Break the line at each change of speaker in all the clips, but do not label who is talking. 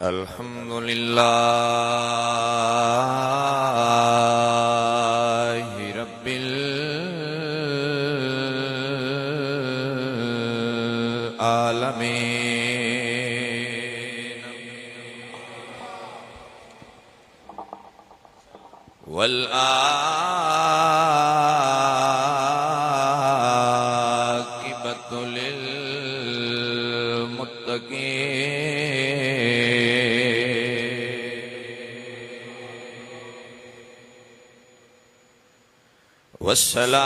الحمد لله رب العالمين والعاقبة للمتقين والصلاة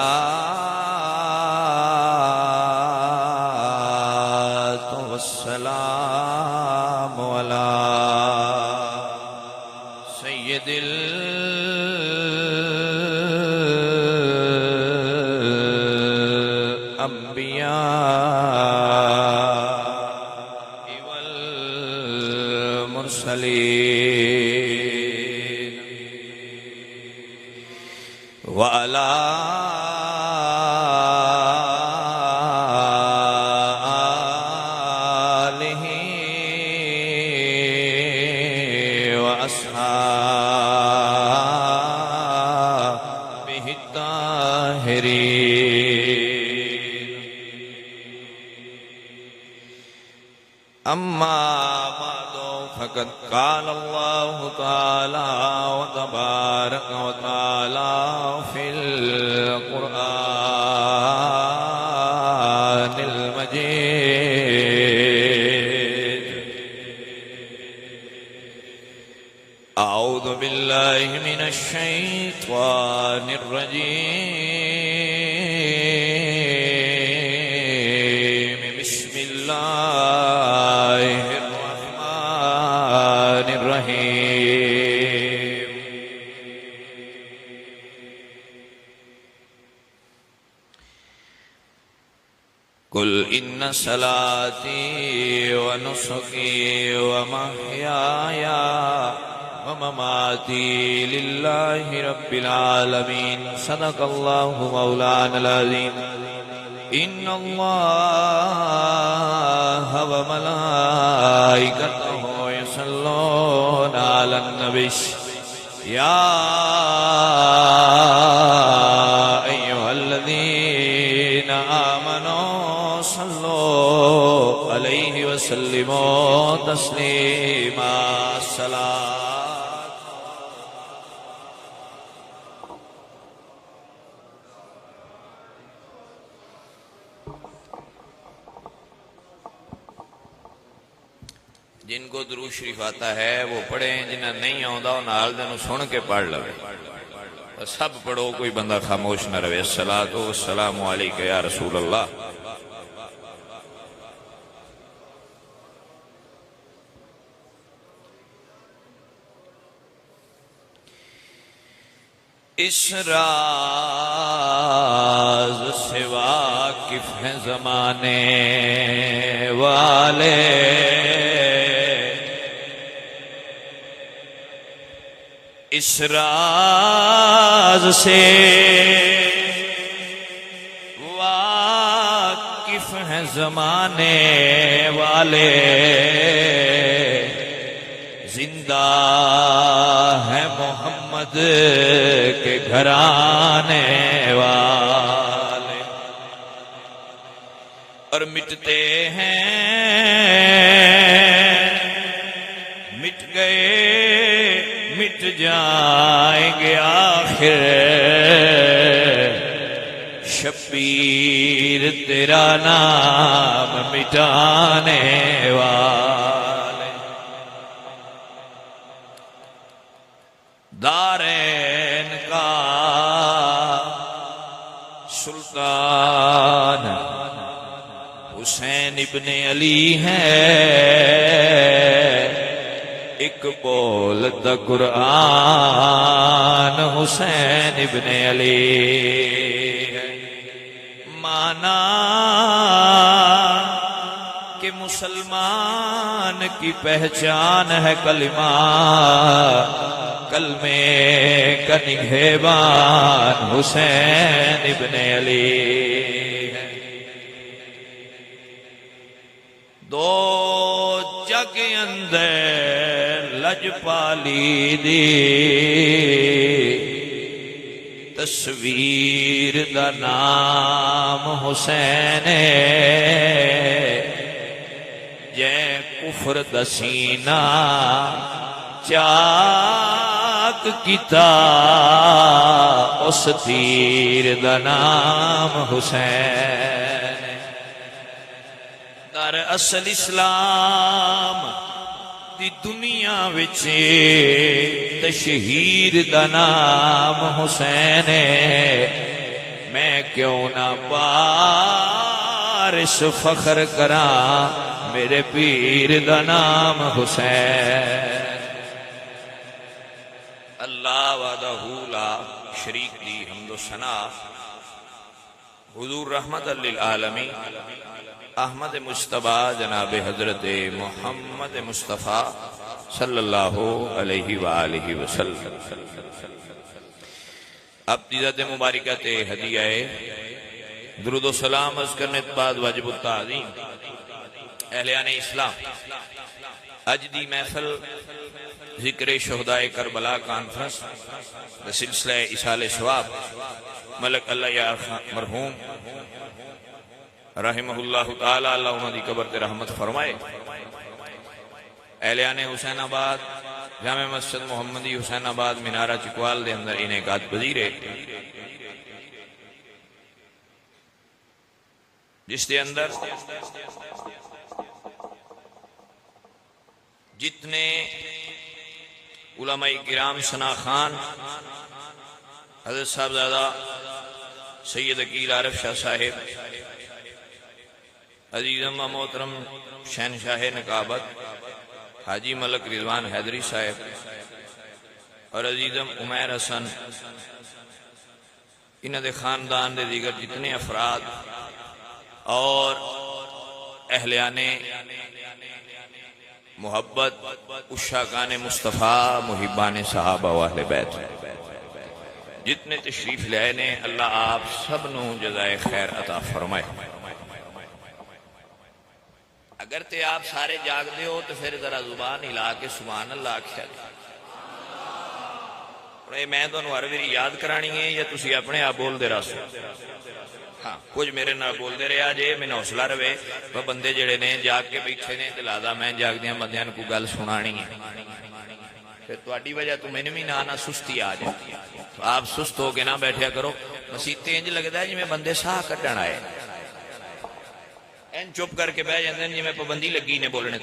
والسلام على سيد الأنبياء والمرسلين وعلى آله وأصحابه الطاهرين أما بعد فقد قال الله تعالى وتبارك وتعالى في القرآن المجيد أعوذ بالله من الشيطان الرجيم بسم الله الرحمن الرحيم قل إن صلاتي ونسكي ومحياي ومماتي لله رب العالمين صدق الله مولانا العظيم إن الله وملائكته يصلون على النبي يا أيها الذين آمنوا صلوا عليه وسلموا تسليما الصلاة جن کو درود شریف آتا ہے وہ پڑھیں، جنہیں نہیں آتا وہ نال دے نوں سن کے پڑھ لو، سب پڑھو، کوئی بندہ خاموش نہ رہے۔ الصلاۃ والسلام علیک یا رسول اللہ۔ اس راز سے واقف ہیں زمانے والے، اس راز سے واقف ہیں زمانے والے، زندہ ہے محمد کے گھرانے والے، اور مٹتے ہیں، مٹ گئے، مٹ جائیں گے آخر، شبیر تیرا نام مٹانے والے، دارین کا سلطان حسین ابن علی ہے، ایک بولتا قرآن حسین ابن علی ہے، مانا کہ مسلمان کی پہچان ہے کلمہ، کلمے کا نگہبان حسین ابن علی ہے، دو جگ اندر لجپالی دی تصویر دا نام حسین جے کفر دا سینہ چاک کیتا اس تیر دا نام حسین در اصل اسلام دی دنیا وچ تشہیر دا نام حسین میں کیوں نہ بارش فخر کراں میرے پیر دا نام حسین اللہ وحدہ لا شریک دی حمد و ثنا حضور رحمت للعالمین احمد مصطفیٰ جناب حضرت محمد مصطفیٰ صلی اللہ علیہ وآلہ وسلم اب دیدت مبارکہ تے ہدیہ درود و سلام عرض کرنے بعد واجب التعظیم اہلیان اسلام اج دی محفل ذکر شہداء کربلا کانفرنس بسلسلہ اصال ثواب ملک اللہ یا مرحوم رحمہ اللہ تعالی اللہ انہوں دی قبر تے رحمت فرمائے اہلیان حسین آباد جامع مسجد محمدی حسین آباد منارہ چکوال دے اندر انعقاد پذیرے جس دے اندر جتنے علماء کرام ثنا خان حضرت صاحبزادہ سید عقیل عارف شاہ صاحب عزیزم و محترم شہنشاہ نقابت حاجی ملک رضوان حیدری صاحب اور عزیزم عمیر حسن انہ دے خاندان دے دیگر جتنے افراد اور اہلیان محبت عشاقان مصطفیٰ محبان صحابہ و اہل بیت جتنے تشریف لائے نے اللہ آپ سب نو جزائے خیر عطا فرمائے اگر تے آپ سارے جاگ دے ہو تو پھر ذرا زبان ہلا کے سبحان اللہ آکھیا دے میں تو ہر واری یاد کرانی ہے یا تسی اپنے آپ بول دے رہا سو ہاں کچھ میرے نہ بول دے رہا جے میں حوصلہ رہے وہ بندے جڑے نے جاگ کے بیٹھے نے لہذا میں جاگ دیاں بندیاں کو گل سنانی ہے پھر تہاڈی وجہ تو میں نے بھی نہ سستی آ جاتی ہے تو آپ سست ہو کے نہ بیٹھیا کرو مسیتے انج لگتا ہے جی میں بندے ساہ کٹن آئے این چپ کر کے بہ جاندے جی میں پابندی لگی نے بولنے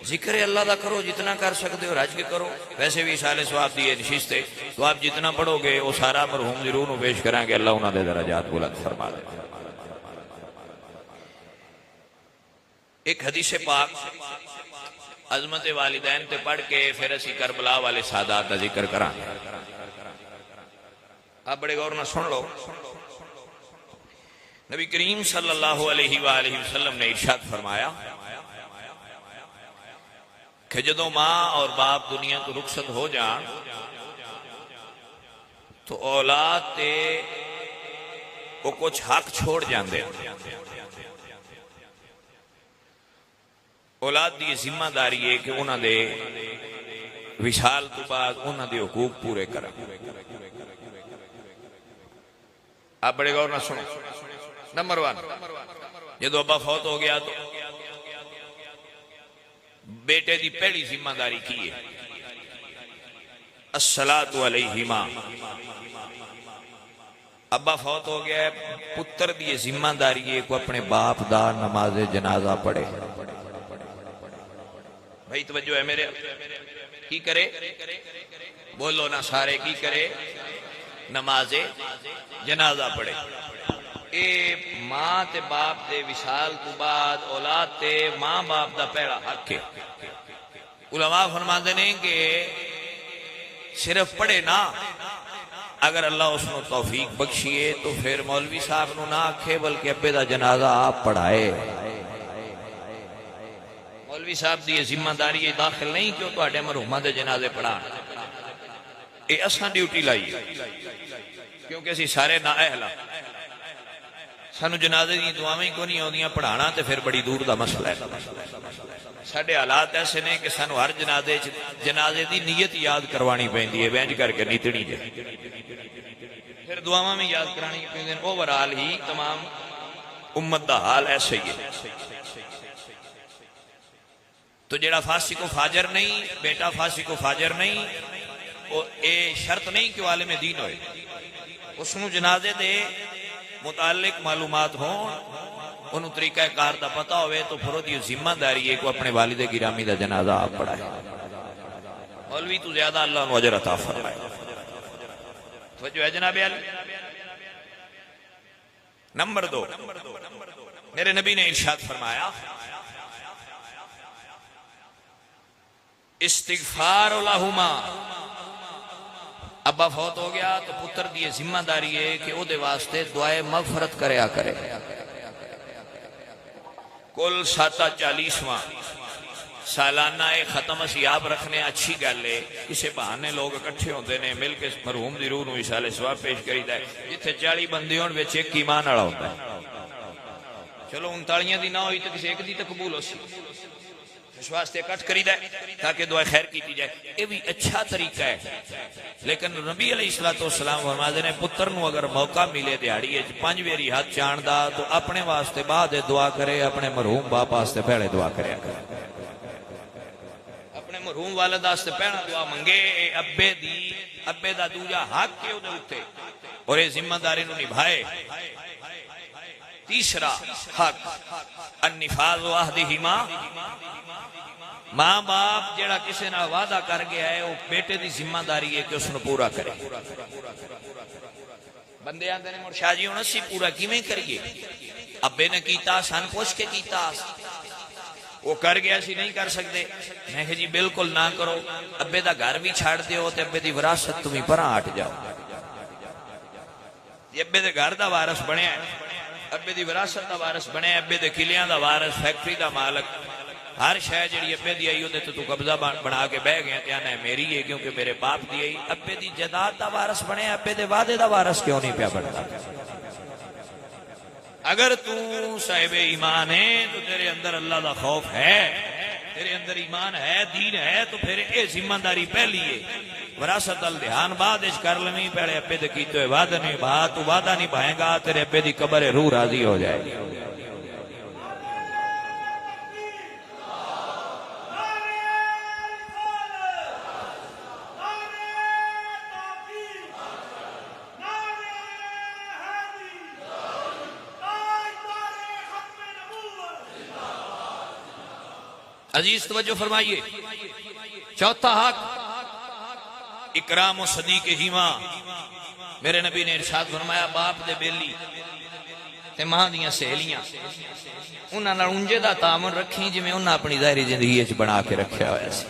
ذکر اللہ دا کرو جتنا کر سکتے ہو رج کے کرو ویسے بھی سال ثواب دی نشست ہے تو آپ جتنا پڑھو گے وہ سارا مرحوم ضرور نو پیش کریں گے اللہ انہاں دے درجات بلند فرما دے ایک حدیث پاک عظمت والدین تے پڑھ کے پھر اسی کربلا والے سادات دا ذکر کران آپ بڑے غور نہ سن لو نبی کریم صلی اللہ علیہ وآلہ وسلم نے ارشاد فرمایا کہ جدوں ماں اور باپ دنیا تو رخصت ہو جان تو اولاد تے وہ کچھ حق چھوڑ جاندے اولاد دی ذمہ داری ہے کہ انہاں دے وصال تو بعد انہاں دے حقوق پورے کریں آپ بڑے غور نہ سنو نمبر 1 جدو ابا فوت ہو گیا تو بیٹے دی پہلی ذمہ داری کی ہے الصلاۃ علیہما ابا فوت ہو گیا ہے پتر دی ذمہ داری ہے کو اپنے باپ دا نماز جنازہ پڑھے بھائی توجہ ہے میرے کی کرے بولو نہ سارے کی کرے نماز جنازہ پڑھے اے ماں تے باپ دے وصال تو بعد اولاد تے ماں باپ دا پہلا حق ہے علماء فرماتے ہیں کہ صرف پڑھے نہ اگر اللہ اس نے توفیق بخشیے تو پھر مولوی صاحب نو نہ آکھے بلکہ ابے دا جنازہ آپ پڑھائے مولوی صاحب دی ذمہ داری یہ داخل نہیں کہ وہ تہاڈے مرحوماں دے جنازے پڑھان اے اساں ڈیوٹی لائی کیونکہ اسی سارے نااہل سانو جنازے دی دعاواں ہی کو نہیں آندیاں، پڑھانا تے پھر بڑی دور دا مسئلہ ہے۔ ساڈے حالات ایسے نے کہ سانو ہر جنازے دی نیت یاد کروانی پیندی ہے، وینج کر کے نیتڑی جائے، پھر دعاواں میں یاد کرانی پیندی ہیں۔ اوورال ہی تمام امت دا حال ایسے ہی ہے۔ تو جڑا فاسق و فاجر نہیں، بیٹا فاسق و فاجر نہیں، اے شرط نہیں کہ وہ عالم دین ہوئے، اس نو جنازے دے متعلق معلومات ہوں، انہوں طریقہ کار دا پتہ ہوئے، تو پھر دی ذمہ داری ہے کہ اپنے والد گرامی دا جنازہ آپ پڑھائے۔ مولوی تو زیادہ اللہ انہوں اجر عطا فرمائے۔ توجہ ہے جناب علی۔ نمبر 2، میرے نبی نے ارشاد فرمایا استغفار لہما، ابا فوت ہو گیا تو پتر دی ذمہ داری ہے کہ او دے واسطے دعائے مغفرت کریا کرے۔ کل 47واں سالانہ ختم اسیاب رکھنے اچھی گل ہے، کسے بہانے لوگ اکٹھے ہوندے نے، مل کے مرحوم دی روح نو اشارے ثواب پیش کریدا ہے۔ جتھے 40 بندے ہون وچ ایک ایمان والا ہوندا ہے، چلو 39 دی نہ ہوئی تو کسی ایک دی تو قبول ہو سی، اس واسطے اکٹھ کریدا ہے تاکہ دعا خیر کیتی جائے۔ یہ بھی اچھا طریقہ ہے، لیکن نبی علیہ السلام فرماتے ہیں پتر نو اگر موقع ملے دیہڑی 5 واری ہاتھ چاندہ تو اپنے واسطے بعد دعا کرے، اپنے مرحوم باپ واسطے پہلے دعا کرے، اپنے مرحوم والد واسطے پہلا دعا منگے۔ ابے دا دوجا حق کے اوتے اور یہ ذمہ داری نو نبھائے۔ تیسرا حق النفاذ عہدہما، ماں باپ جڑا کسے نہ وعدہ کر گیا ہے وہ بیٹے دی ذمہ داری ہے کہ اس نے پورا کرے۔ بندے آندے نے مڑ شاہ جی ہن اسی پورا کیویں کریے؟ ابے نے کیتا، سن پوچھ کے کیتا، وہ کر گیا سی نہیں کر سکتے۔ میں کہ جی بالکل نہ کرو، ابے دا گھر بھی چھاڑ دیو تے ابے دی وراثت تمہیں پراں ہٹ جاؤ۔ یہ ابے دے گھر دا وارث بنیا ہے، ابے دی وراثت دا وارث بنیا، ابے دے کلیاں دا وارث، فیکٹری دا مالک، ہر شے جڑی ابے دی آئی تو قبضہ بنا کے بہ گیا تے ہے میری ہے کیونکہ میرے باپ دی آئی۔ ابے دی جائیداد دا وارث بنے، ابے دے وعدے دا وارث کیوں نہیں پیا بنتا؟ اگر تو صاحب ایمان ہے تو تیرے اندر اللہ دا خوف ہے، تیرے اندر ایمان ہے، دین ہے، تو پھر اے ذمہ داری پہلی ہے۔ وراثت الدھیان بعد اچ کر لیں، پہلے ابے دے کیتے ہوئے وعدہ نہیں بھا، تو وعدہ نہیں بھائے گا تیرے ابے دی قبر روح راضی ہو جائے گی۔ عزیز توجہ فرمائیے، چوتھا حق اکرام و صدیق ہیما، میرے نبی نے ارشاد فرمایا باپ دے بیلی تے ماں دیاں سہیلیاں انہاں نال انجے دا تعامل رکھیں جویں انہاں اپنی ظاہری زندگی وچ بنا کے رکھیا ہوا سی۔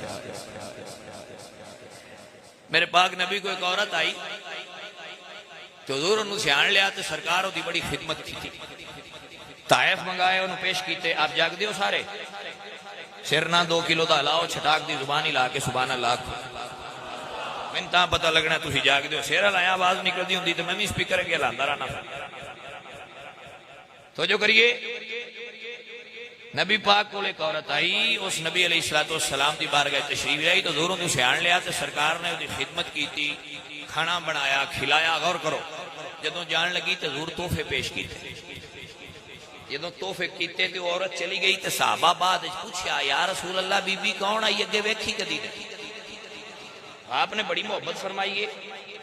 میرے پاک نبی کو ایک عورت آئی تو حضور انہوں سیان لیا تے سرکار دی بڑی خدمت کی تھی، طائف منگائے انہوں پیش کیتے، آپ جاگ دیو سارے سرنا 2 کلو دا لاؤ، چھٹاک دی زبانی لا کے سبحان اللہ کو میں تاں پتہ لگنا تُسی جاگ دیو۔ سیرہ لایا آواز نکل دی ہوندی تو میں بھی سپیکر اگے لاندہ رہنا۔ تو جو کریے نبی پاک کو ایک عورت آئی، اس نبی علیہ السلام دی بارگاہ تشریف آئی تو حضور نے سیان لیا تو سرکار نے دی خدمت کی تھی، کھانا بنایا، کھلایا۔ غور کرو، جدوں جان لگی تو حضور تحفے پیش کیتے، جدوں تحفے کیتے تو عورت چلی گئی تو صحابہ بعد پوچھا یا رسول اللہ بی بی کون آئی، اگے ویکھی کدی نہیں؟ آپ نے بڑی محبت فرمائی ہے،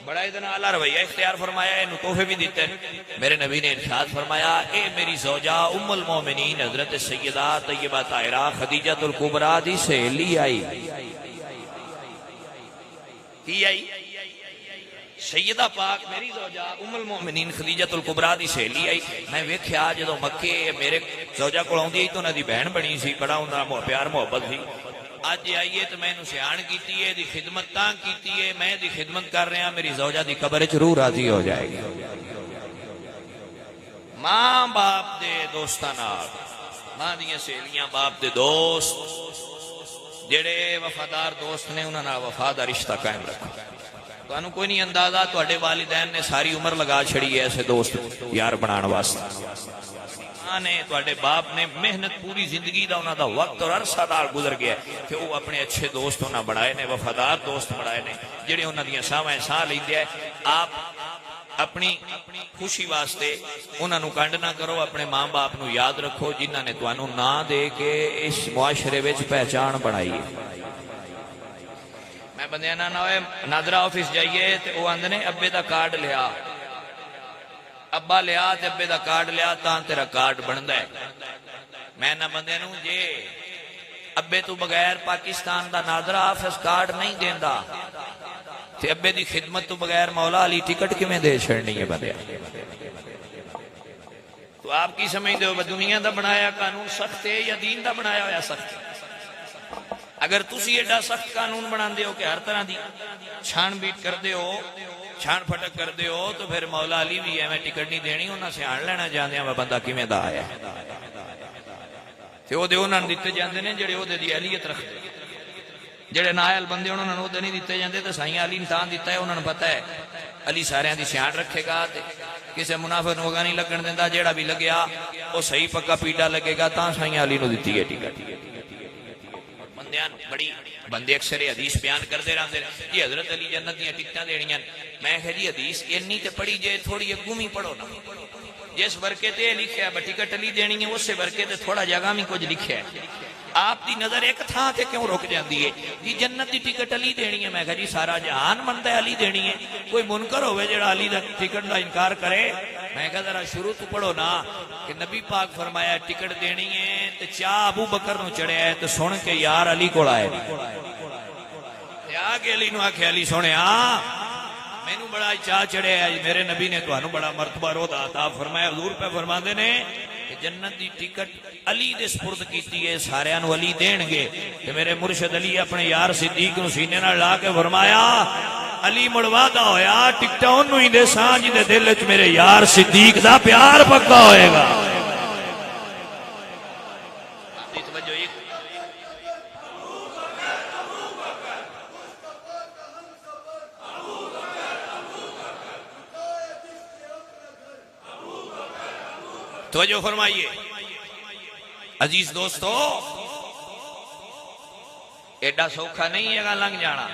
بڑا اتنا اعلیٰ رویہ اختیار فرمایا ہے، تحفے بھی دیتے ہیں۔ میرے نبی نے ارشاد فرمایا اے میری زوجہ ام المومنین حضرت سیدہ طیبہ طاہرہ خدیجہ الکبریٰ دی سہیلی آئی۔ کی آئی؟ سیدہ پاک میری زوجہ ام المومنین خدیجہ الکبریٰ دی سہیلی آئی۔ میں ویکھیا جدوں مکے میرے زوجہ کو آوندی تو انہاں دی بہن بنی سی، بڑا انہاں پیار محبت سی۔ اج آئیے تو میں سیان کیتی ہے، دی خدمت تاں کیتی ہے، میں دی خدمت کر رہا، میری زوجہ دی قبر وچ روح راضی ہو جائے گی۔ ماں باپ دے دوستاں نال، ماں دیاں سہیلیاں باپ دے دوست جڑے وفادار دوست نے انہاں نال وفا دا رشتہ قائم رکھو۔ تو انہوں کوئی نہیں اندازہ تو اڈے والدین نے ساری عمر لگا چھڑی ہے ایسے دوست یار بنان واسطے نے تو اڈے باپ نے محنت پوری زندگی دا انہاں دا وقت اور عرصہ دار گزر گیا کہ وہ اپنے اچھے دوست انہاں بڑھائے نے وفادار دوست بڑھائے نے جڑے انہاں دیاں ساواں ساہ لیندے ہے آپ اپنی خوشی واسطے انہاں نو کنڈ نہ کرو اپنے ماں باپ نو یاد رکھو جنہاں نے تانوں نا دے کے اس معاشرے وچ پہچان بنائی ہے میں بندیاں نہ ہوئے نادرا آفس جائیے تے او آندے نے ابے دا کارڈ لیا ابا لیا تے ابے دا کارڈ لیا تاں تیرا کارڈ بندا ہے میں نہ بندیاں نوں جے ابے تو بغیر پاکستان دا نادرا آفس کارڈ نہیں دیندا تے ابے دی خدمت تو بغیر مولا علی ٹکٹ کیویں دے چھڑنی ہے بندیا تو آپ کی سمجھدے ہو دنیا دا بنایا قانون سخت ہے یا دین دا بنایا ہویا سخت ہے اگر تسی ایڈا سخت قانون بناندے ہو کہ ہر طرح دی چھان بیٹ کر دے ہو چھان پھٹک کر دے ہو تو پھر مولا علی بھی ہے میں ٹکٹ نہیں دینی انہاں سے آن لینا جاندے ہیں بندہ کیویں دا آیا تے او دے انہاں دتے جاندے نے جڑے او دے دی اہلیت رکھدے جڑے نائل بندے انہاں نوں دے نہیں دتے جاندے تے سائیں علی نے تاں دتا ہے انہاں نوں پتہ ہے علی سارے دی سیاں رکھے گا تے کسے منافق نوں گا نہیں لگن دیندا جیڑا بھی لگیا او صحیح پکا پیٹا لگے گا تاں سائیں علی نوں دتی ہے ٹکٹ بڑی بندے اکثر حدیث بیان کرتے رہتے جی حضرت علی جنت دیا ٹکٹاں دینیاں میں کہ جی حدیث انی تے پڑھی جے تھوڑی اگوں ہی پڑھو نا جس ورکے تے لکھیا ہے ٹکٹ علی دینی ہے اس سے ورکے تے تھوڑا جگہ میں کچھ لکھیا ہے آپ دی نظر ایک تھاں تے کیوں رک جاندی ہے جی جنت دی ٹکٹ علی دینی ہے میں کہ جی سارا جہان منتا ہے علی دینی ہے کوئی منکر ہوئے جڑا علی دا ٹکٹ دا انکار کرے میں کہا ذرا شروع تو پڑھو نا کہ نبی پاک فرمایا ٹکٹ دینی ہے تے چاہ ابو بکر نو چڑھے ہے تو سن کے یار علی کو آئے تے آگے علی نو آکھے علی سونے میں نو بڑا چاہ چڑھے ہے میرے نبی نے تو انو بڑا مرتبہ رو دا عطا فرمایا حضور پہ فرما دے نے کہ جنت دی ٹکٹ علی دے سپرد کیتی ہے سارے انو علی دین گے کہ میرے مرشد علی اپنے یار صدیق نو سینے نہ لا کے فرمایا علی مڑوا دا ہویا ٹکٹا انہوں ہی دے سانج دے دل وچ میرے یار صدیق دا پیار پکا ہوئے گا توجہ فرمائیے عزیز دوستو ایڈا سوکھا نہیں ہے گا لنگ جانا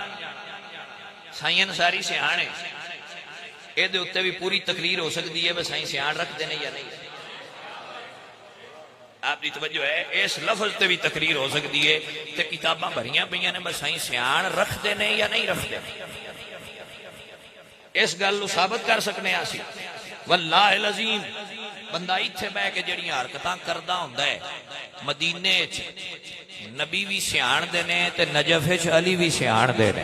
سائیں ساری سیانے اے دے اتے بھی پوری تقریر ہو سکتی ہے بس سائیں سیان رکھ دینے یا نہیں آپ دی توجہ ہے اس لفظ تے بھی تقریر ہو سکتی ہے تے کتاباں بھریاں پئیاں نے بس سائیں سیان رکھ دینے یا نہیں رکھ دینے اس گل نو ثابت کر سکنے آسی واللہ العظیم بندہ ایتھے بہ کے جڑیاں حرکتاں کردا ہوندا ہے مدینے وچ نبی بھی سیان دینے تے نجف وچ علی بھی سیان دینے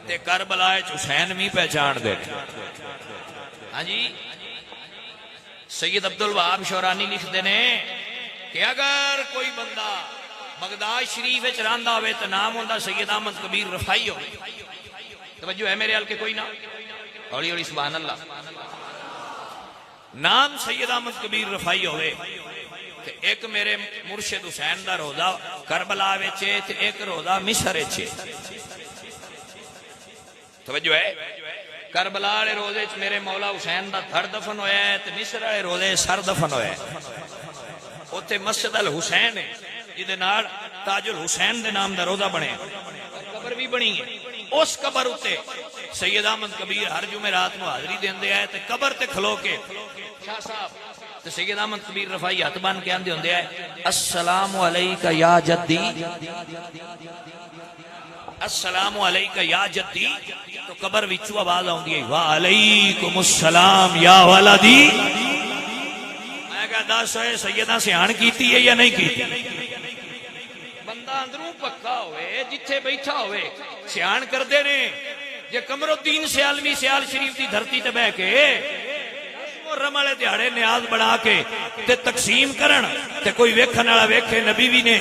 تے کربلا وچ حسین بھی پہچان دینے ہاں جی سید عبدالوہاب شورانی لکھ دینے کہ اگر کوئی بندہ بغداد شریف وچ رہندا ہوئے تے نام ہوندا سید احمد کبیر رفائی ہوئے توجہ ہے میرے حال کے کوئی نہ اولی اولی سبحان اللہ نام سید احمد کبیر رفائی ہوئے کہ ایک میرے مرشد حسین دا روزہ کربلا وچے تے ایک روزہ مصر وچے توجہ ہے کربلا والے روزے وچ میرے مولا حسین دا دھڑ دفن ہویا ہے تے مصر والے روزے سر دفن ہویا ہے اوتھے مسجد الحسین ہے جدے نال تاج الحسین دے نام دا روزہ بنے قبر بھی بنی ہے اس قبر اتے سید احمد کبیر ہر جمعرات نو حاضری دیندے آئے تے قبر تے کھلو کے شاہ صاحب تے سید احمد کبیر رفائی ہاتھ بان کے آندے ہوندے آئے السلام علیکہ یا جدی السلام علیکہ یا جدی تو قبر وچو آواز آؤندی ہے وعلیکم السلام یا ولدی میں کہا دس ہوئے سیدہ سیان کیتی ہے یا نہیں کیتی بندہ اندروں پکا ہوئے جتھے بیٹھا ہوئے سیان کر دے نے یہ قمر الدین سیالوی سیال شریف دی دھرتی تے بہ کے محرم والے دیہاڑے نیاز بنا کے تے تقسیم کرن تے کوئی ویکھن والا ویکھے نبی بھی نے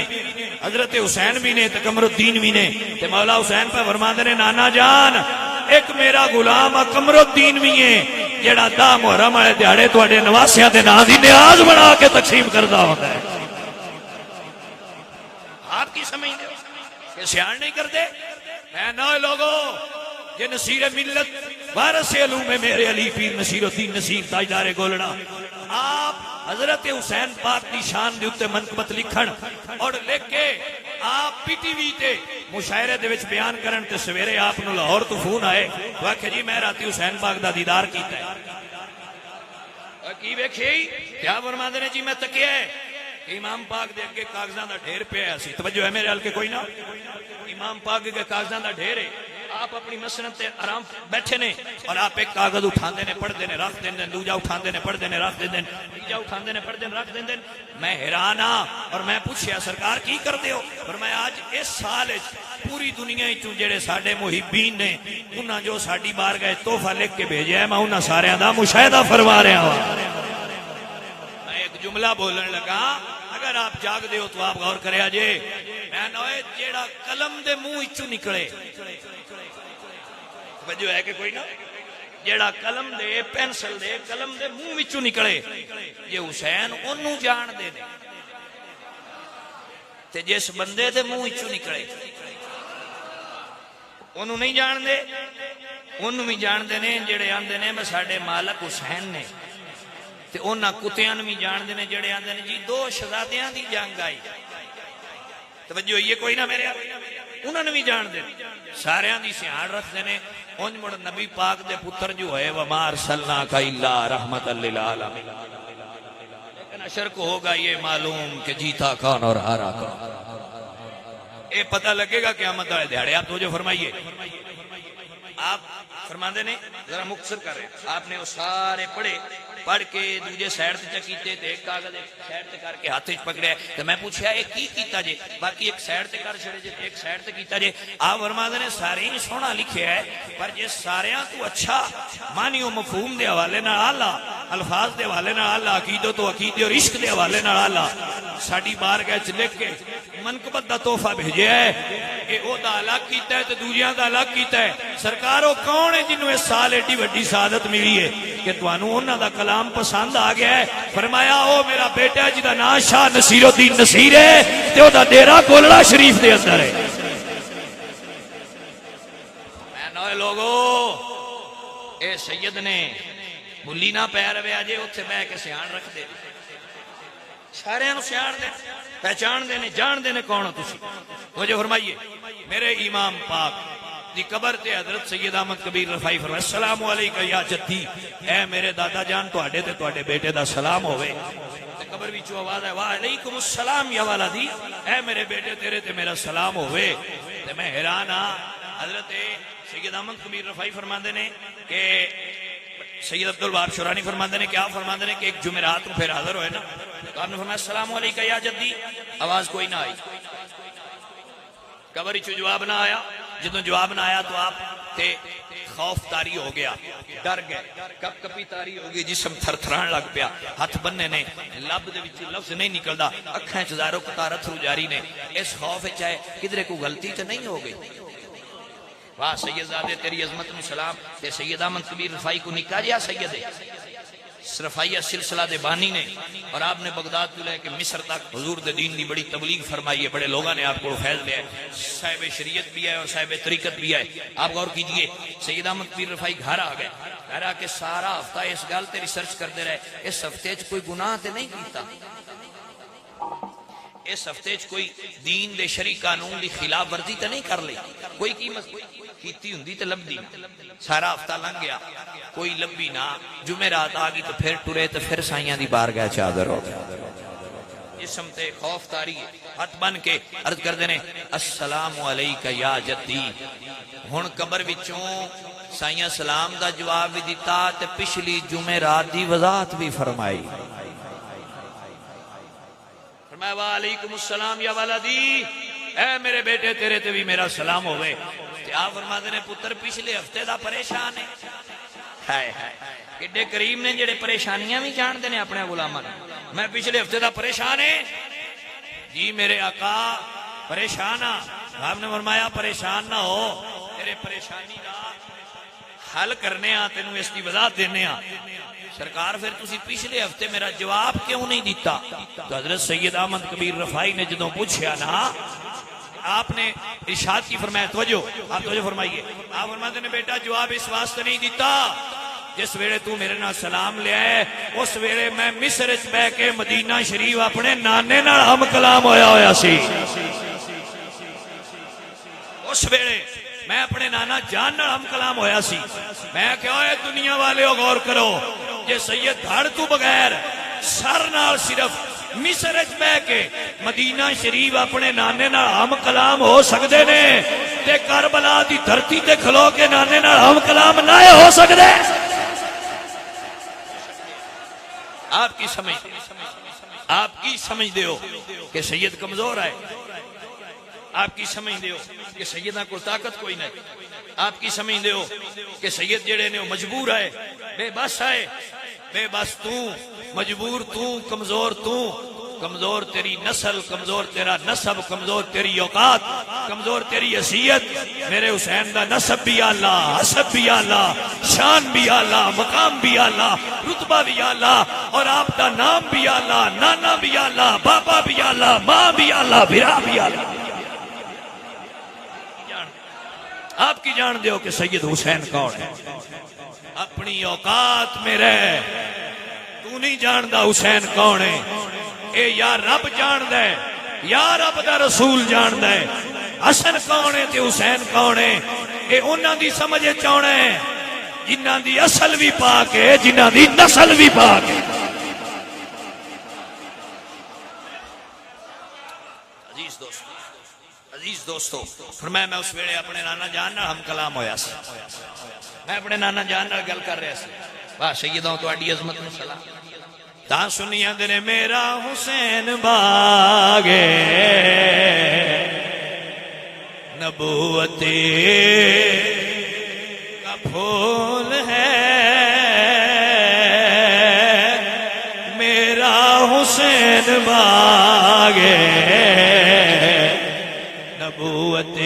حضرت حسین بھی نے تے قمر الدین بھی نے تے مولا حسین پہ فرماندے نے نانا جان ایک میرا غلام قمر الدین بھی ہے جڑا دا محرم والے دیہاڑے تواڈے نواسیاں دے نام دی نیاز بنا کے تقسیم کردا ہوندا ہے آپ کی سمجھ دے کہ سیان نہیں کرتے اے نو لوگو کہ نصیر ملت وارث علوم میرے علی پیر نصیر الدین نصیر تاجدار گولڑا آپ حضرت حسین پاک دی شان دے اتے منقبت لکھن اور لکھ کے آپ پی ٹی وی تے مشاعرے دے وچ بیان کرن تے سویرے آپ نو لاہور تو فون آئے تو آکھے جی میں راتی حسین پاک دا دیدار کیتا ہے کی ویکھی کیا فرماندے نے جی میں تکیا ہے امام پاک دے اگے کاغذاں دا ڈھیر پیا سی توجہ ہے میرے ال کے کوئی نہ امام پاک کے کاغذاں دا ڈھیر ہے آپ اپنی مسند تے آرام بیٹھے نے اور آپ ایک کاغذ اٹھاندے نے پڑھ دینے رکھ دیندے دوجا اٹھاندے نے پڑھ دینے رکھ دیندے تیجا اٹھاندے نے پڑھ دینے رکھ دیندے میں حیران ہاں اور میں پوچھیا سرکار کی کردے ہو فرمایا آج اس سال وچ پوری دنیا وچوں جڑے ساڈے محبین نے انہاں جو ساڈی بارگاہ تحفہ لکھ کے بھیجیا ہے میں انہاں سارے دا مشاہدہ فرما رہا ہوں میں ایک جملہ بولن لگا اگر آپ جاگ دے ہو تو آپ غور کرے آجے میں نوے جیڑا قلم دے منہ وچوں نکلے جو ہے کہ کوئی نہ جیڑا قلم دے پینسل دے قلم دے منہ وچوں نکلے یہ حسین انہوں جان دے دے تے جس بندے دے منہ وچوں نکلے انہوں نہیں جان دے انہوں بھی جان دے نے جڑے آندے نے میں ساڈے مالک حسین نے تے انہاں کتیاں بھی جان دے نے جڑے آندے نے جی دو شہزادیاں دی جنگ آئی توجہ یہ کوئی نہ میرے انہوں نے بھی جان دے سارے دی سیاڑ رکھ دینے انج مڑ نبی پاک دے پتر جو ہے وَمَا أَرْسَلْنَاكَ إِلَّا رَحْمَةً لِلْعَالَمِينَ لیکن اشر کو ہوگا یہ معلوم کہ جیتا کون اور ہارا کون اے پتہ لگے گا قیامت والے دہاڑے آپ تو جو فرمائیے آپ فرماندے نے ذرا مختصر کر رہے ہیں آپ نے وہ سارے پڑھ کے دوجے سائڈ تے چکیتے تے ایک کاغذ ایک سائڈ تے کر کے ہاتھ وچ پکڑیا تے میں پوچھیا اے کی کیتا جے باقی ایک سائڈ تے کر چھڑے جے ایک سائڈ تے کیتا جے آپ فرماندے نے سارے ہی سونا لکھیا ہے پر جے ساریاں تو اچھا معنی و مفہوم دے حوالے نال اعلی الفاظ دے حوالے نال اعلی عقیدت و عقیدے اور عشق دے حوالے نال اعلی ساڈی بارگاہ وچ لکھ کے منقبت دا تحفہ بھیجیا ہے کہ او دا الگ کیتا ہے تے دوجیاں دا الگ کیتا ہے سرکار او کون ہے جنوں اس سال ایڈی وڈی سعادت ملی ہے کہ تانوں انہاں دا کلام پسند آ گیا ہے فرمایا او میرا بیٹا جدا نام شاہ نصیر الدین نصیر ہے تے او دا ڈیرا گولڑا شریف دے اندر ہے میں نوے لوگو اے سید نے بلی نہ پہ روے آجے اتھے بہ کے سیان رکھ دے سارے انہوں سیان دے پہچان دینے جان دینے کون ہو تسی مجھے فرمائیے میرے امام پاک دی قبر تے حضرت سید احمد کبیر رفائی فرمائے السلام علیکہ یا جدی اے میرے دادا جان تو آڈے تے تو آڈے بیٹے دا سلام ہوئے تے قبر بھی چو آواز ہے وعلیکم السلام یا والدی اے میرے بیٹے تیرے تے میرا سلام ہوئے تے میں حیران ہاں حضرت سید احمد کبیر رفائی فرماندے نے کہ سید عبدالوہاب شورانی فرماندے نے کیا فرماندے نے کہ ایک جمعرات کو پھر حاضر ہوئے نا تو آپ نے فرمایا السلام علیکہ یا جدی آواز کوئی نہ آئی قبر چو جواب نہ آیا جدوں جواب نہ آیا تو آپ تے خوف تاری ہو گیا ڈر گئے کپ کپی تاری ہو گئی جسم تھر تھران لگ پیا ہاتھ بننے نے لب دے وچ لفظ نہیں نکلدا اکھاں چ زارو قطارت رو جاری نے اس خوف وچ ہے کدھرے کو غلطی تے نہیں ہو گئی واہ سید زادے تیری عظمت نو سلام تے سید احمد کبیر رفائی کو نکاح جیا سید رفائیہ سلسلہ دے بانی نے اور آپ نے بغداد تو لے کے مصر تک حضور دے دین دی بڑی تبلیغ فرمائی ہے بڑے لوگاں نے آپ کو فیض لیا ہے صاحب شریعت بھی ہے اور صاحب طریقت بھی ہے آپ غور کیجئے سید احمد کبیر رفائی گھر آ گئے گھر آ کے سارا ہفتہ اس گل تے ریسرچ کرتے رہے اس ہفتے چ کوئی گناہ تے نہیں کیتا اس ہفتے چ کوئی دین دے شرعی قانون دی خلاف ورزی تے نہیں کر لی کوئی قیمت کیتی ہوندی تے لبدی سارا ہفتہ لنگ گیا کوئی لبی نہ جمعرات آ گئی تو پھر ٹرے تو پھر سائیاں دی بارگاہ چادر ہو گیا جسم تے خوف تاری ہاتھ بن کے عرض کر دینے السلام علیکہ یا جدی ہن قبر وچوں سائیاں سلام دا جواب بھی دیتا تے پچھلی جمعرات دی وضاحت بھی فرمائی فرمایا وعلیکم السلام یا ولدی اے میرے بیٹے تیرے تے بھی میرا سلام ہوئے آپ فرماتے نے پتر پچھلے ہفتے دا پریشان ہے کڈے کریم نے جڑے پریشانیاں بھی جان دینے اپنے غلاماں میں پچھلے ہفتے دا پریشان ہے جی میرے آقا پریشان آپ نے فرمایا پریشان نہ ہو تیرے پریشانی دا حل کرنے تینوں اس کی وضاحت دینے سرکار پھر تسی پچھلے ہفتے میرا جواب کیوں نہیں دیتا تو حضرت سید احمد کبیر رفائی نے جدوں پوچھیا نا آپ نے ارشاد کی فرمایا، توجہ آپ توجہ فرمائیے، آپ فرماتے ہیں بیٹا جواب اس واسطے نہیں دیتا جس ویلے تو میرے نال سلام لیا ہے اس ویلے میں مصر وچ بیٹھ کے مدینہ شریف اپنے نانے نال ہم کلام ہویا سی، اس ویلے میں اپنے نانا جان نال ہم کلام ہویا سی۔ میں کہ اوے دنیا والے غور کرو، جے سید دھڑ تو بغیر سر نال صرف مصر وچ بیٹھ کے مدینہ شریف اپنے نانے نال ہم کلام ہو سکدے نے تے کربلا دی دھرتی تے کھلو کے نانے نال ہم کلام نہ ہو سکدے۔ آپ کی سمجھ دیو کہ سید کمزور ہے، آپ کی سمجھ دیو کہ سیدہ کو طاقت کوئی نہیں، آپ کی سمجھ دیو کہ سید جڑے نے مجبور ہے، بے بس ہے، بے بس تو مجبور، تو کمزور، تو کمزور تیری نسل، کمزور تیرا نسب، کمزور تیری اوقات، کمزور تیری حیثیت۔ میرے حسین دا نسب بھی اعلیٰ، حسب بھی اعلیٰ، شان بھی اعلیٰ، مقام بھی اعلیٰ، رتبہ بھی اعلیٰ، اور آپ دا نام بھی اعلیٰ، نانا بھی اعلیٰ، بابا بھی اعلیٰ، ماں بھی اعلیٰ، بھرا بھی اعلیٰ۔ آپ کی جان دیو کہ سید حسین کون ہے؟ اپنی اوقات میں رہ، تو نہیں جاندا حسین کون ہے، اے یا رب جاند ہے یا رب دا رسول جاند ہے۔ حسن کون ہے تے حسین کون ہے، اے انہاں دی سمجھ چاہنا ہے جنہاں دی اصل بھی پاک ہے، جنہاں دی نسل بھی پاک ہے۔ عزیز دوستو فرمایا میں اس ویلے اپنے نانا جان نال ہم کلام ہویا سی، میں اپنے نانا جان نال گل کر رہا سی۔ واہ سیداں تہاڈی عظمت نوں سلام۔ تا سنیاں دے میرا حسین باغے نبوت کا پھول ہے، میرا حسین باغے نبوت،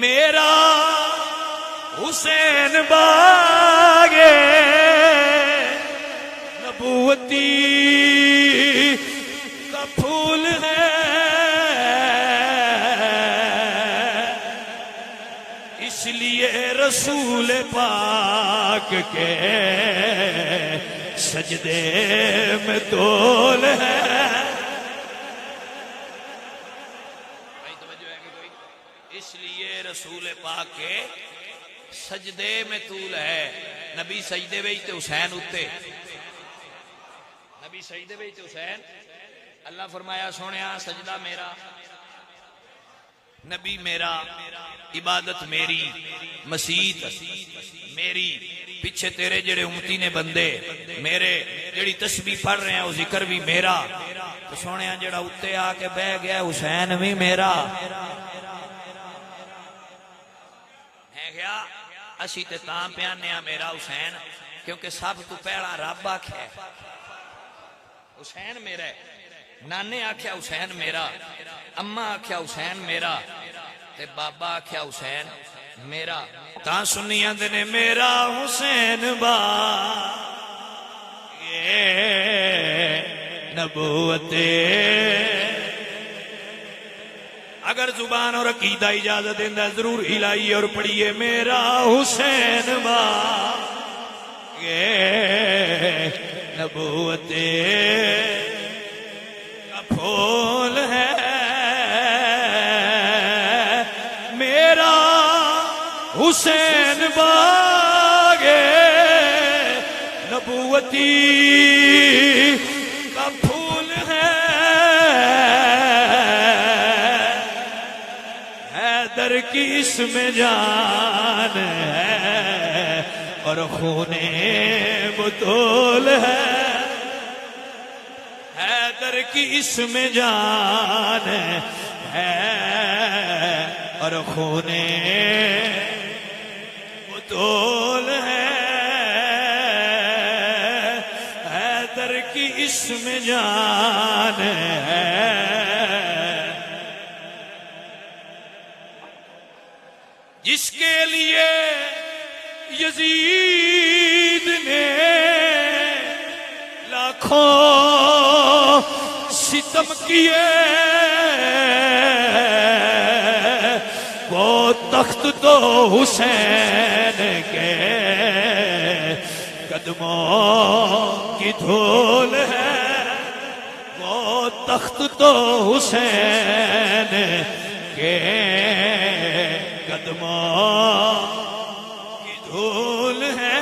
میرا حسین باغے نبوتی کا پھول ہے، اس لیے رسول پاک کے سجدے میں طول ہے۔ اس لیے رسول پاک کے سجدے میں طول ہے۔ نبی سجدے وچ تے حسین اتے، نبی سجدے وچ تے حسین، اللہ فرمایا سونیا سجدہ میرا، نبی میرا، عبادت میری، مسیت میری، پیچھے تیرے جڑے امتی نے بندے میرے، جڑی تسبیح پڑھ رہے ہیں وہ ذکر بھی میرا، تو سونیا جڑا اتے آ کے بہ گیا حسین بھی میرا ہے گیا۔ اسی تے تاں پیانے میرا حسین کیونکہ سب تو پہلا رب آکھیا حسین میرا ہے، نانے آکھیا حسین میرا، اماں آکھیا حسین میرا، تے بابا آکھیا حسین میرا۔ تاں سنیاں دے نے میرا حسین باغے نبوت، اگر زبان اور عقیدہ اجازت دیندہ ضرور ہلائیے اور پڑھیے میرا حسین باغے نبوت کا پھول ہے، میرا حسین باغے نبوتی کا پھول ہے، حیدر کی اس میں جان ہے اور خون بطول ہے، حیدر کی اس میں جان ہے اور خون بطول ہے، حیدر کی اس میں جان ہے۔ جس کے لیے یزید نے لاکھوں ستم
ستم کیے وہ تخت تو حسین کے قدموں کی دھول ہے، وہ تخت تو حسین کے قدموں کی دھول ہے،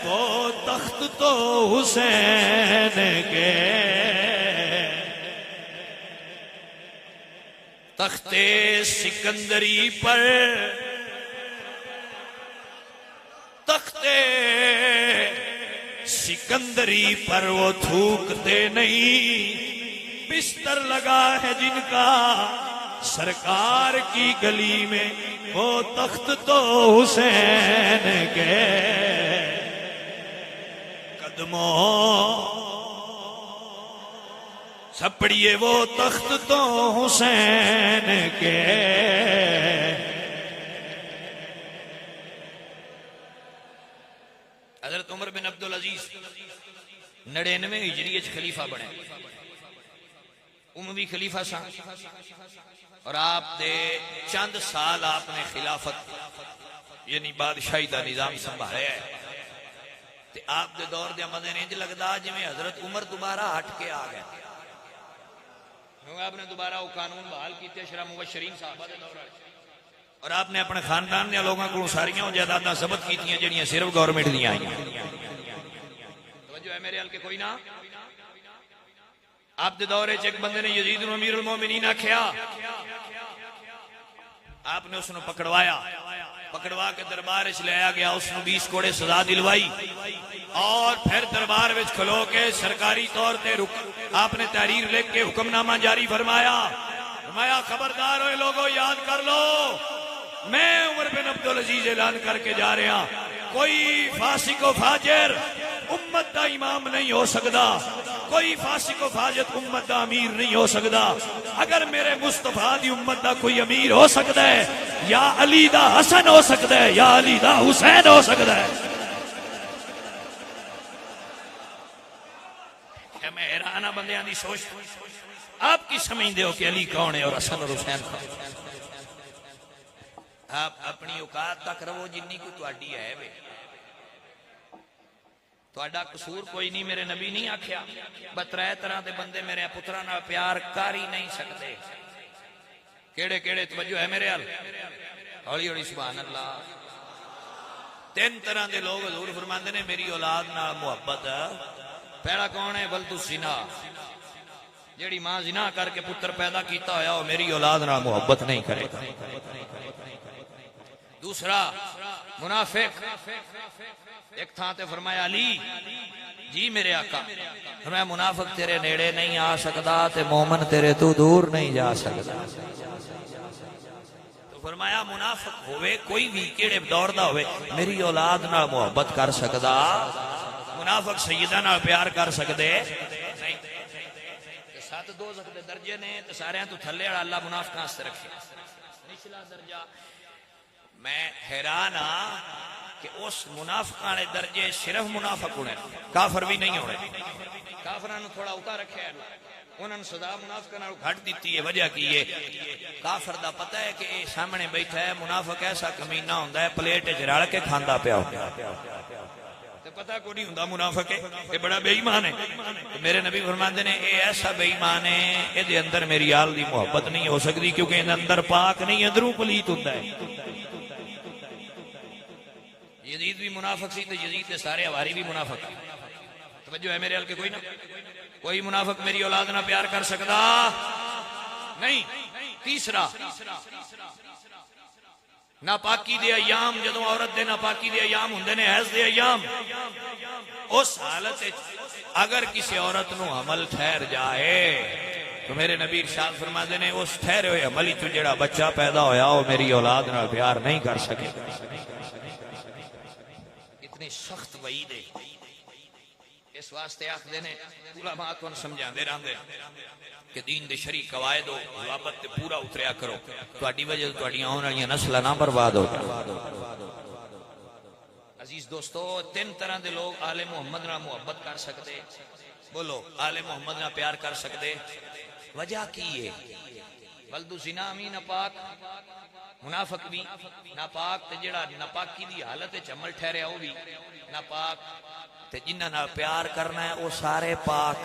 وہ تخت تو حسین کے تخت سکندری پر، تخت سکندری پر وہ تھوکتے نہیں، بستر لگا ہے جن کا سرکار کی گلی میں، وہ تخت تو حسین کے قدموں، سب پڑھیے وہ تخت تو حسین کے حضرت عمر بن عبدالعزیز 99 ہجری خلیفہ بنے، اموی خلیفہ سا، اور آپ دے چند سال آپ نے خلافت یعنی بادشاہی دا نظام سنبھالے ہے، تے آپ دے دور دے مدن انج لگدا جویں حضرت عمر دوبارہ ہٹ کے آ گئے، آپ نے دوبارہ وہ قانون بحال کیتے اشرا مبشرین صحابہ دے دور وچ، اور آپ نے اپنے خاندان دے لوگوں کو ساریاں جائیداداں ضبط کیتیاں جڑیاں صرف گورنمنٹ دیاں آئیاں۔ توجہ ہے میرے حل کے کوئی نہ؟ آپ دے دورے چ ایک بندے نے یزید بن امیر المومنین آکھیا، آپ نے اس نے پکڑوا کے دربار وچ لے آیا گیا، اس نے 20 کوڑے سزا دلوائی، اور پھر دربار وچ کھلو کے سرکاری طور تے آپ نے تحریر لکھ کے حکم نامہ جاری فرمایا خبردار ہوئے لوگوں یاد کر لو، میں عمر بن عبدالعزیز اعلان کر کے جا رہا ہوں، کوئی فاسق و فاجر امت دا امام نہیں ہو سکتا، کوئی فاسق و فاجر امت دا امیر نہیں ہو سکتا، اگر میرے مصطفیٰ دی امت دا کوئی امیر ہو سکتا ہے یا علی دا حسن ہو سکتا ہے یا علی دا حسین ہو سکتا ہے۔ میں حیران ہاں بندیاں دی سوچ، آپ کی سمجھتے ہو کہ علی کون ہے اور حسن اور حسین کون؟ آپ اپنی اوقات تک رہو جنی کو تواڈی ہے وے، تواڈا قصور کوئی نہیں، میرے نبی نہیں آکھیا بترائے طرح دے بندے میرے پتراں نال پیار کر ہی نہیں سکتے، کیڑے کیڑے؟ توجہ ہے میرے حال، ہولی ہولی سبحان اللہ۔ 3 طرح دے لوگ حضور فرماندے نے میری اولاد نال محبت، پہلا کون ہے؟ ولد الزنا، جیڑی ماں زنا کر کے پتر پیدا کیتا ہویا وہ میری اولاد نال محبت نہیں کرے گا۔ دوسرا منافق، ایک تھا تے فرمایا علی جی میرے آقا، فرمایا منافق تیرے نیڑے نہیں آ سکتا تے مومن تیرے تو دور نہیں جا سکتا۔ تو فرمایا منافق ہوئے کوئی بھی کیڑے دور دا ہوئے میری اولاد نال محبت کر سکتا، منافق سیدہ نال پیار کر سکتے نہیں۔ 7 دوزخ دے درجے نے تے سارے تو تھلے والا اللہ منافقاں سے رکھے نچلا درجہ۔ میں حیران ہاں کہ اس منافقاں دے درجے صرف منافق ہونے، کافر بھی نہیں ہونے، کافراں نو تھوڑا اوتا رکھیا ہے، انہاں نے سزا منافقاں نال گھٹ دیتی ہے۔ وجہ کی ہے؟ کافر دا پتہ ہے کہ اے سامنے بیٹھا ہے، منافق ایسا کمینہ ہوندا ہے پلیٹ وچ رل کے کھاندا پیا ہوندا ہے، پتہ کو نہیں ہوندا منافق ہے یہ بڑا بے ایمان ہے۔ میرے نبی فرماندے نے اے ایسا بے ایمان ہے اے دے اندر میری آل دی محبت نہیں ہو سکتی، کیونکہ ان اندر پاک نہیں اندروں پلیت ہوندا ہے۔ یزید بھی منافق سی تے یزید دے سارے حواری بھی منافق ہیں۔ توجہ ہے میرے حل کے کوئی نہ؟ کوئی منافق میری اولاد نہ پیار کر سکتا نہیں۔ تیسرا ناپاکی دے ایام، جدوں عورت دے ناپاکی دے ایام ہوندے نے، حیض دے ایام، اس حالت اگر کسی عورت نو حمل ٹھہر جائے تو میرے نبی ارشاد فرماندے نے اس ٹھہرے ہوئے حمل وچ جڑا بچہ پیدا ہویا وہ میری اولاد نال پیار نہیں کر سکے۔ اتنی سخت وعید ہے، اس واسطے آخدے نے علماء کو سمجھاندے رہندے کہ دین دے شرعی قواعد و ضوابط تے پورا اتریا کرو، تہاڈی وجہ تو تہاڈیاں آن والیاں نسلاں نہ برباد ہو جان۔ عزیز دوستو، 3 طرح دے لوگ آل محمد نال محبت کر سکتے،
بولو آل محمد نہ پیار کر سکتے وجہ کی ہے ولد زنا بھی ناپاک منافق بھی ناپاک تے جڑا ناپاکی دی حالت وچ عمل ٹھہریا وہ بھی ناپاک تے جنہاں نال پیار کرنا ہے وہ سارے پاک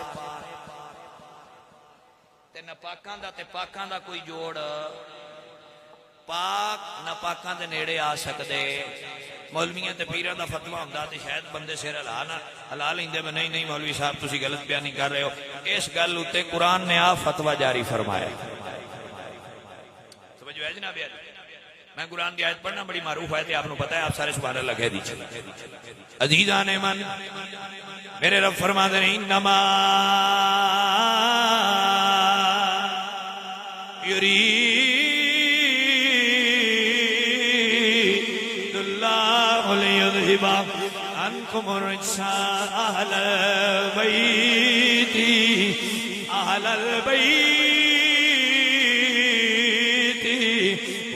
تے ناپاکاں دا تے پاکاں دا کوئی جوڑ پاک ناپاکاں دے نیڑے آ سکدے مولویاں تے پیراں دا فتوی ہوندا تے شاید بندے سر ہلا لیندے میں نہیں مولوی صاحب تسی غلط بیانی کر رہے ہو اس گل اُتے قرآن نے آپ فتوی جاری فرمایا سمجھو ہے جناب یار میں قرآن کی آیت پڑھنا بڑی معروف ہے تے آپ کو پتہ ہے آپ سارے سبحان اللہ کہہ دیجئے عزیزان من میرے رب فرما دے انما یرید اللہ لیذہب عنکم الرجس اہل البیت اہل البیت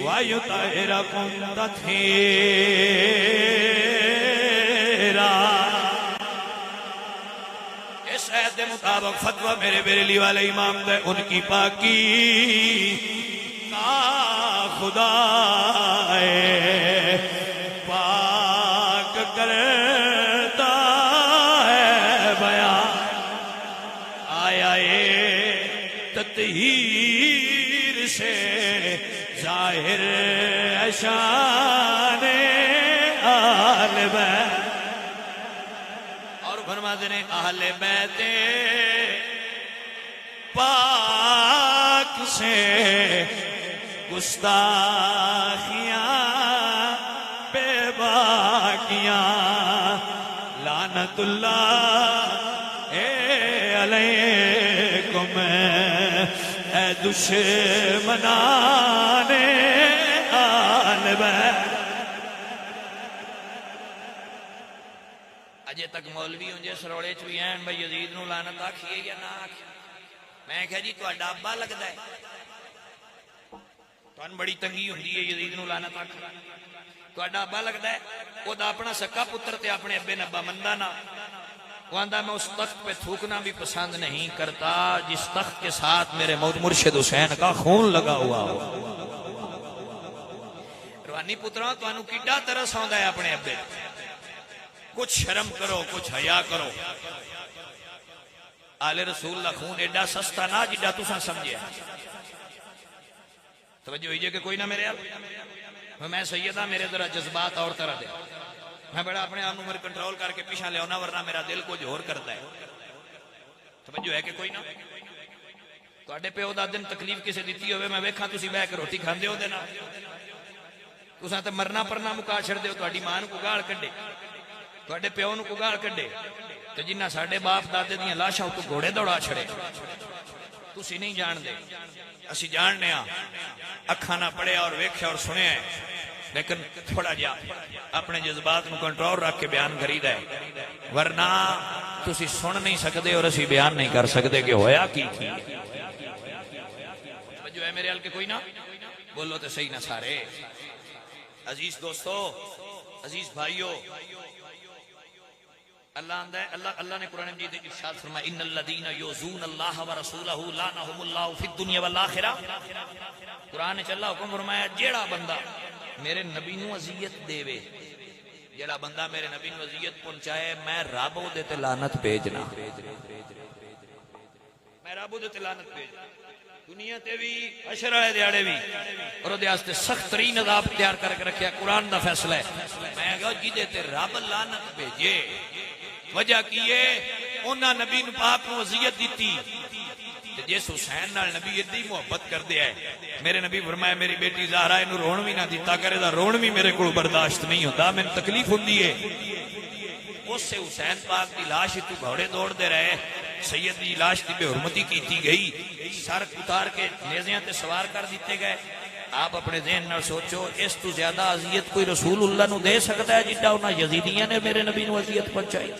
وَيُطَهِّرَكُمْ تَطْهِيرًا اس آیت کے مطابق فتوہ میرے بریلی والے امام دے ان کی پاکی کا خدا پاک کرتا ہے بیان آیا تطہیر سے ظاہر شان آل بیت اور فرماتے ہیں اہل بیت پاک سے گستاخیاں بے باکیاں لعنت اللہ علیکم اے دشمنان آل بیت اجے تک مولوی ہوں جے سروڑے چوئی ہیں بھئی یزید نو لعنت آکھیے یا نہ آکھیے میں کہا جی تو ابا لگتا ہے تو ان بڑی تنگی ہوندی ہے یزید نو لعنت آکھیے تو ابا لگتا ہے وہ دا اپنا سکا پتر تے اپنے ابے نبا مندہ نہ وہ آندہ میں اس تخت پہ تھوکنا بھی پسند نہیں کرتا جس تخت کے ساتھ میرے مرشد حسین کا خون لگا ہوا ہو روانی پتروں تو انہوں کی ڈا ترس ہوندہ ہے اپنے ابے کچھ شرم کرو کچھ حیا کرو آل رسول اللہ خون ایڈا سستا نہ جڈا تساں سمجھے توجہ ہوئیے کہ کوئی نہ میرے میں سیدہ میرے ذرا جذبات اور طرح دے میں بڑا اپنے آپ نمبر کنٹرول کر کے پیچھا لے ہونا ورنہ میرا دل کو جھور کرتا ہے توجہ ہے کہ کوئی نہ تو اڈے پہ دا دن تکلیف کسے دیتی ہوئے میں ویکھاں تسی بہ کے روٹی کھاندے ہو دینا تساں تے مرنا پرنا مکا چھڑ دے ہو تہاڈی ماں نوں کو گال کڈے تہاڈے پیو نوں کو گال کڈے تے جنہ ساڈے باپ دادے دیاں لاشاں تو گھوڑے دوڑا چھڑے تسی نہیں جان دے اسی جاننے ہاں اکھاں نہ پڑھیا اور ویکھیا اور سنیا ہے لیکن تھوڑا جا اپنے جذبات کو کنٹرول رکھ کے بیان کری دے ورنہ تسی سن نہیں سکتے اور اسی بیان نہیں کر سکتے کہ ہویا کی جو ہے میرے حال کے کوئی نہ بولو تو صحیح نہ سارے عزیز دوستو عزیز بھائیو اللہ نے قرآن مجید میں ارشاد فرمایا ان الذین یؤذون اللہ ورسولہ لعنہم اللہ فی الدنیا والآخرہ قرآن نے اللہ حکم فرمایا جیڑا بندہ میرے نبی نو اذیت دے وے جیڑا بندہ میرے نبی نو اذیت پہنچائے میں رب دے تے لعنت بھیجنا میں رب دے تے لعنت بھیجنا دنیا تے بھی حشر والے دیہاڑے بھی اور دے واسطے سخت ترین عذاب تیار کر کے رکھیا قرآن دا فیصلہ ہے میں کہا جی تے رب لعنت بھیجے وجہ کی ہے انہاں نبی پاک نو اذیت دیتی جس حسین نال نبی اتنی محبت کر دیا ہے میرے نبی فرمایا میری بیٹی زہرا اینو رون بھی نہ دیتا کرے دا رون بھی میرے کو برداشت نہیں ہوتا میں تکلیف ہوندی ہے اس سے حسین پاک دی لاش تو گھوڑے دوڑ دے رہے سید دی لاش دی بے حرمتی کیتی گئی سر اتار کے نیزیاں تے سوار کر دیتے گئے آپ اپنے ذہن نال سوچو اس تو زیادہ اذیت کوئی رسول اللہ نو دے سکتا ہے جڈا انہاں یزیدیاں نے میرے نبی نو اذیت پہنچائی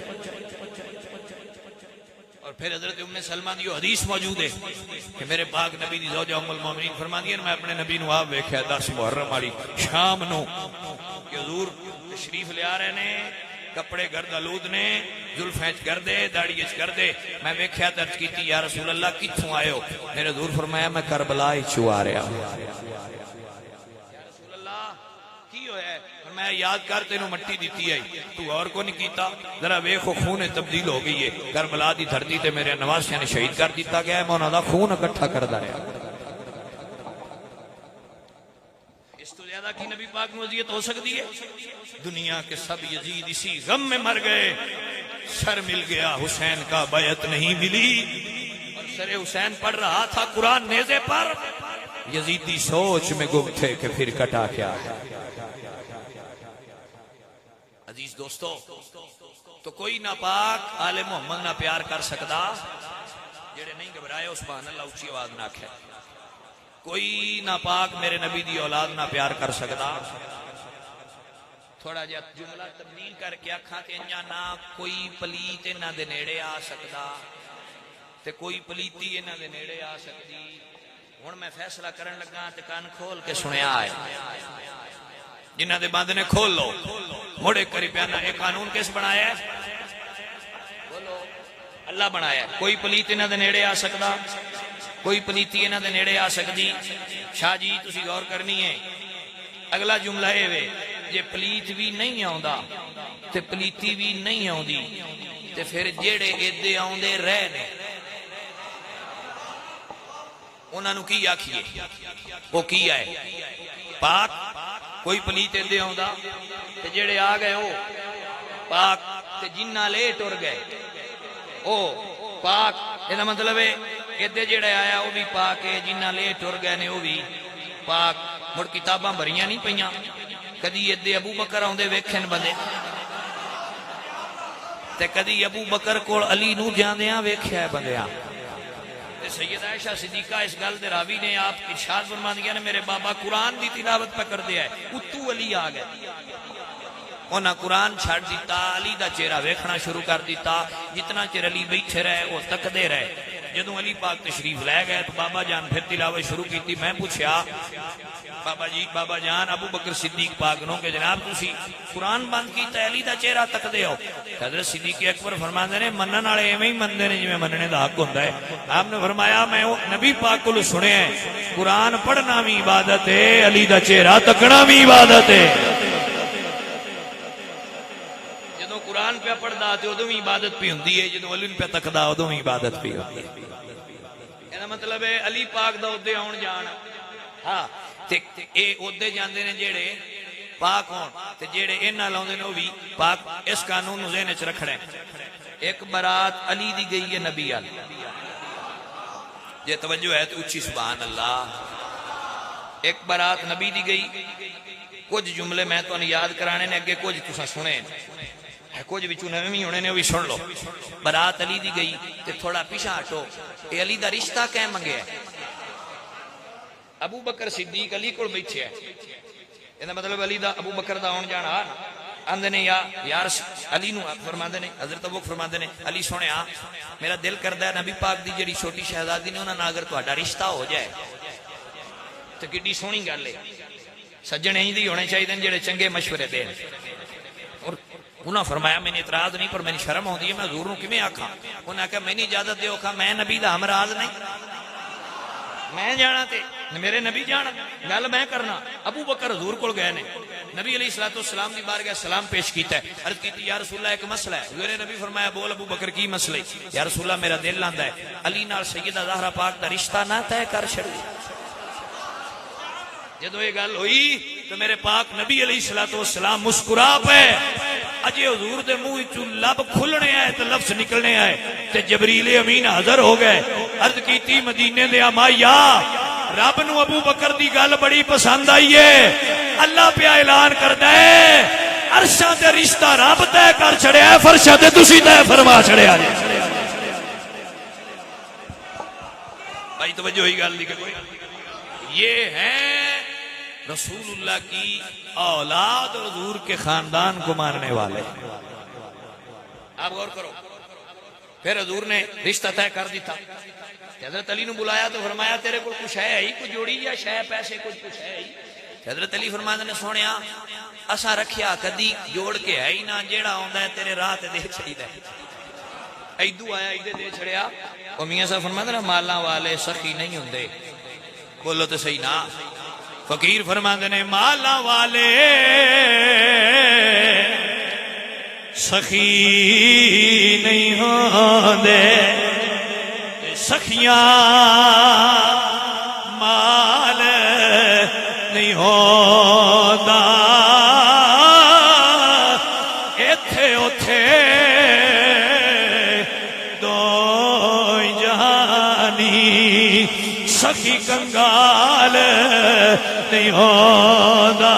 اور پھر حضرت ام سلمہ دی حدیث موجود ہے کہ میرے پاک نبی دی زوجہ ام المومنین فرماندی ہیں میں اپنے نبی نو آپ ویکھیا 10 محرم والی شام نو کہ حضور تشریف لے آ رہے نے کپڑے گرد آلود نے
زلفیں کر دے داڑھی کر دے. میں ویکھیا درج کیتی یا رسول اللہ کتھوں آئے ہو؟ میرے حضور فرمایا میں کربلا چوں آ رہا ہوں. یا رسول اللہ کی ہویا ہے؟ میں یاد کر تینوں مٹی دیتی ہے تو اور کو نہیں کیتا. ذرا ویکھو خون تبدیل ہو گئی ہے. کربلا دی دھرتی تے میرے نواسیاں نے شہید کر دیتا گیا ہے. میں انہاں دا خون اکٹھا کردا رہا. اس تو زیادہ کی نبی پاک میں اذیت ہو سکتی ہے؟ دنیا کے سب یزید اسی غم میں مر گئے. سر مل گیا حسین کا بیعت نہیں ملی. اور سر حسین پڑھ رہا تھا قرآن نیزے پر. یزیدی سوچ میں گم تھے کہ پھر کٹا کیا ہے. عزیز دوستو تو کوئی ناپاک آل محمد نہ پیار کر سکتا جڑے نہیں گھبرائے اس سبحان اللہ اچھی آواز نہ آکھے. کوئی ناپاک میرے نبی دی اولاد نہ پیار کر سکتا. تھوڑا جا جملہ تبدیل کر کے آکھاں تے انجا نہ کوئی پلیت انہاں دے نیڑے آ سکتا تے کوئی پلیتی انہاں دے نیڑے آ سکتی. ہن میں فیصلہ کرن لگا تے کان کھول کے سنیا ہے. جنہ دے بند نے کھول لو موڑے کری پیانا. ایک قانون کس بنایا ہے؟ بولو اللہ بنایا ہے. کوئی پلیت انہاں دے نیڑے آ سکتا کوئی پلیتی انہاں دے نیڑے آ سکتی. شاہ جی تسی غور کرنی ہے. اگلا جملہ اے وے جے پلیت بھی نہیں آوندا تے پلیتی بھی نہیں آوندی تے پھر جیڑے ایدے آوندے رہ نے انہاں نو کی آکھیے؟ وہ کی ہے پاک. کوئی پلیت ایدے آوندا تے جیڑے آ گئے او پاک تے جنہ لے ٹر گئے او پاک. یہ مطلب ہے ایدے جیڑے آیا وہ بھی پاک ہے جنہ لے ٹر گئے نے وہ بھی پاک. مڑ کتاباں بھریاں نہیں پیاں. کدی ایدے ابو بکر آوندے ویکھن بندے تے کدی ابو بکر کول علی نو جاندیاں ویکھیا ہے بندیاں. سید عائشہ صدیقہ اس گل دے راوی نے آپ ارشاد فرما دیا نے میرے بابا قرآن دی تلاوت پہ کر دیا ہے اتو علی آ گئے. انہاں قرآن چھڑ دیتا علی دا چہرہ ویکھنا شروع کر دیتا. جتنا چر علی بیٹھے رہے وہ تکدے رہے. جدوں علی پاک تشریف لے گئے تو بابا جان پھر تلاوت شروع کی. میں پوچھا بابا جی بابا جان ابو بکر صدیق پاک نو کہ جناب تسی قرآن بند کیتا علی دا چہرہ تکدے ہو. حضرت صدیق اکبر فرماندے نے منن والے ایویں ہی مندے نے جویں مننے دا حق ہوندا ہے. آپ نے فرمایا میں نبی پاک کول سنیا ہے قرآن پڑھنا بھی عبادت ہے علی دا چہرہ تکنا بھی عبادت ہے. جدوں قرآن پہ پڑھدا تے اودوں بھی عبادت پی ہوندی ہے جدوں علی پہ تکدا اودوں بھی عبادت پی ہوندی ہے. اے دا مطلب ہے علی پاک دا اودے آن جان ہاں تے اے اودے جاندے نے جیڑے پاک ہون تے جیڑے انہاں لاوندے نے او بھی پاک. اس قانون نو ذہن وچ رکھنا ہے. ایک برات علی دی گئی ہے نبی ال جے توجہ ہے تو اچھی سبحان اللہ. ایک برات نبی دی گئی. کچھ جملے میں تو یاد کرانے نے اگے کچھ تساں سنے کچھ وچوں نویں بھی ہونے نے وہ بھی سن لو. برات علی دی گئی تے تھوڑا پیچھے ہٹو. اے علی دا رشتہ کہہ منگیا ہے. ابو بکر صدیق علی کول بیٹھے ہے. یہ مطلب علی دا ابو بکر دا آن جانا آندے نے یا علی نو فرماندے نے حضرت ابو فرماندے نے علی سنیا میرا دل کردا ہے نبی پاک دی جڑی چھوٹی شہزادی نے انہاں نال اگر تہاڈا رشتہ ہو جائے تے کڈی سونی گل ہے. سجن انج دی ہونے چاہیے جڑے چنگے مشورے دین. اور انہاں فرمایا میں نے اعتراض نہیں پر میری شرم ہوندی ہے میں حضور نو کیویں آکھاں. انہاں کہا میں نہیں اجازت دیو کہا میں نبی دا ہمراز نہیں میں جانا تے میرے نبی جانا گل میں کرنا. ابو بکر حضور کول گئے نے نبی علیہ الصلوۃ والسلام دی بارگاہ سلام پیش کیتا ہے. عرض کیتی یا رسول اللہ ایک مسئلہ ہے. میرے نبی فرمایا بول ابو بکر کی مسئلہ ہے؟ یا رسول اللہ میرا دل آندا ہے علی نال سیدہ زہرا پاک دا رشتہ نہ طے کر چھڑی. جدو یہ گل ہوئی تو میرے پاک نبی علیہ الصلوۃ والسلام مسکرا پے. اجے حضور دے منہ وچوں لب کھلنے آئے تے لفظ نکلنے آئے تے جبریل امین حاضر ہو گئے. عرض کیتی مدینے دے امایا رب نو ابو بکر دی گل بڑی پسند آئی ہے. اللہ پہ اعلان کردا ہے عرشاں تے رشتہ رب طے کر چھڑیا ہے فرشاں تے تسی طے فرما چھڑیا جی. بھائی توجہ ہوئی گل دی کہ کوئی یہ ہے رسول اللہ کی اولاد اور حضور کے خاندان کو ماننے والے. آپ غور کرو. پھر حضور نے رشتہ طے کر دیتا. حضرت علی نے بلایا تو فرمایا تیرے کو کچھ ہے ہی کچھ جوڑی یا شے پیسے کچھ ہے ہی. حضرت علی فرماندے نے سونیا اسا رکھیا کدی جوڑ کے ہے ہی نہ جیڑا آندا ہے تیرے راہ تے دے چھڑیدا ہے ایدو آیا ایدے دے چھڑیا او میاں صاحب فرماندے نے مالاں والے سخی نہیں ہوندے بولو تے صحیح نا فقیر فرماندے نے مالاں والے سخی نہیں ہوندے سخیاں مال نہیں ہوندا ایتھے اوتھے دو جہانی سخی کنگال نہیں ہوندا